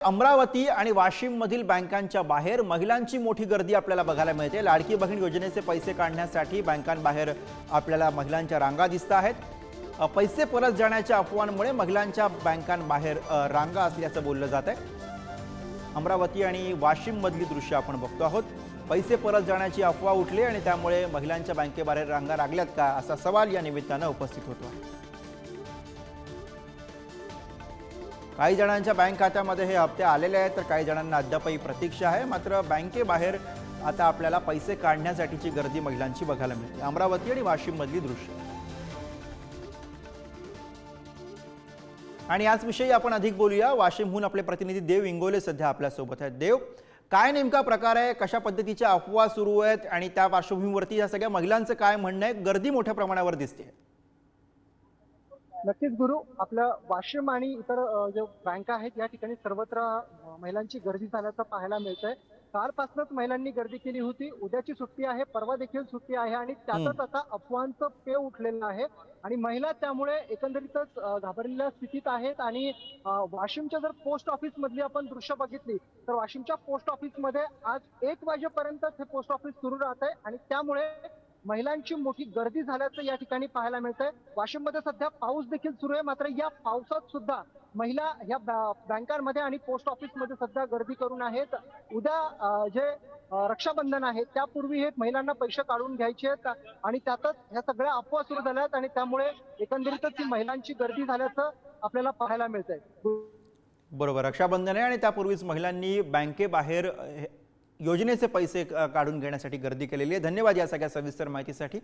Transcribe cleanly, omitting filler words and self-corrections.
अमरावती आणि वाशिम मधील बँकांच्या बाहेर महिलांची मोठी गर्दी आपल्याला बघायला मिळते। लाडकी बहीण योजनेचे पैसे काढण्यासाठी बँकांबाहेर आपल्याला महिलांच्या रांगा दिसत आहेत। पैसे परत जाण्याच्या अफवांमुळे महिलांच्या बँकांबाहेर रांगा असल्याचं बोललं जात आहे। अमरावती आणि वाशिम मधली दृश्य आपण बघतो आहोत। पैसे परत जाण्याची अफवा उठली आणि त्यामुळे महिलांच्या बँकेबाहेर रांगा लागल्यात का असा सवाल या निमित्तानं उपस्थित होतो आहे। काही जणांच्या बँक खात्यामध्ये हे हप्ते आलेले आहेत तर काही जणांना अद्यापही प्रतीक्षा आहे। मात्र बँकेबाहेर आता आपल्याला पैसे काढण्यासाठीची गर्दी महिलांची बघायला मिळते। अमरावती आणि वाशिम मधली दृश्य आणि याच विषयी आपण अधिक बोलूया। वाशिमहून आपले प्रतिनिधी देव इंगोले सध्या आपल्या सोबत आहेत। देव, काय नेमका प्रकार आहे, कशा पद्धतीच्या अफवा सुरू आहेत आणि त्या पार्श्वभूमीवरती या सगळ्या महिलांचं काय म्हणणं आहे? गर्दी मोठ्या प्रमाणावर दिसते। नक्कीच गुरु, आपल्या वाशिम आणि इतर जे बँका आहेत या ठिकाणी सर्वत्र महिलांची गर्दी झाल्याचं पाहायला मिळतंय। कालपासूनच महिलांनी गर्दी केली होती। उद्याची सुट्टी आहे, परवा देखील सुट्टी आहे आणि त्यातच आता अफवांचं पेव उठलेलं आहे आणि महिला त्यामुळे एकंदरीतच घाबरलेल्या स्थितीत आहेत। आणि वाशिमच्या जर पोस्ट ऑफिस मधली आपण दृश्य बघितली तर वाशिमच्या पोस्ट ऑफिसमध्ये आज 1 वाजेपर्यंत हे पोस्ट ऑफिस सुरू राहत आहे आणि त्यामुळे महिलांची मोठी गर्दी झाल्याचं या ठिकाणी पाहायला मिळतंय। वाशिममध्ये सध्या पाऊस देखील सुरू आहे, मात्र या पावसात सुद्धा महिला या बँकांमध्ये आणि पोस्ट ऑफिसमध्ये सध्या गर्दी करून आहेत। उद्या जे रक्षाबंधन आहे त्यापूर्वी हे महिलांना पैसे काढून घ्यायचे आहेत आणि त्यातच ह्या सगळ्या अफवा सुरू झाल्या आहेत आणि त्यामुळे एकंदरीतच ही महिलांची गर्दी झाल्याचं आपल्याला पाहायला मिळतंय। बरोबर, रक्षाबंधन आहे आणि त्यापूर्वीच महिलांनी बँकेबाहेर योजनेचे पैसे काढून घेण्यासाठी गर्दी केलेली आहे। धन्यवाद या सगळ्या सविस्तर माहितीसाठी।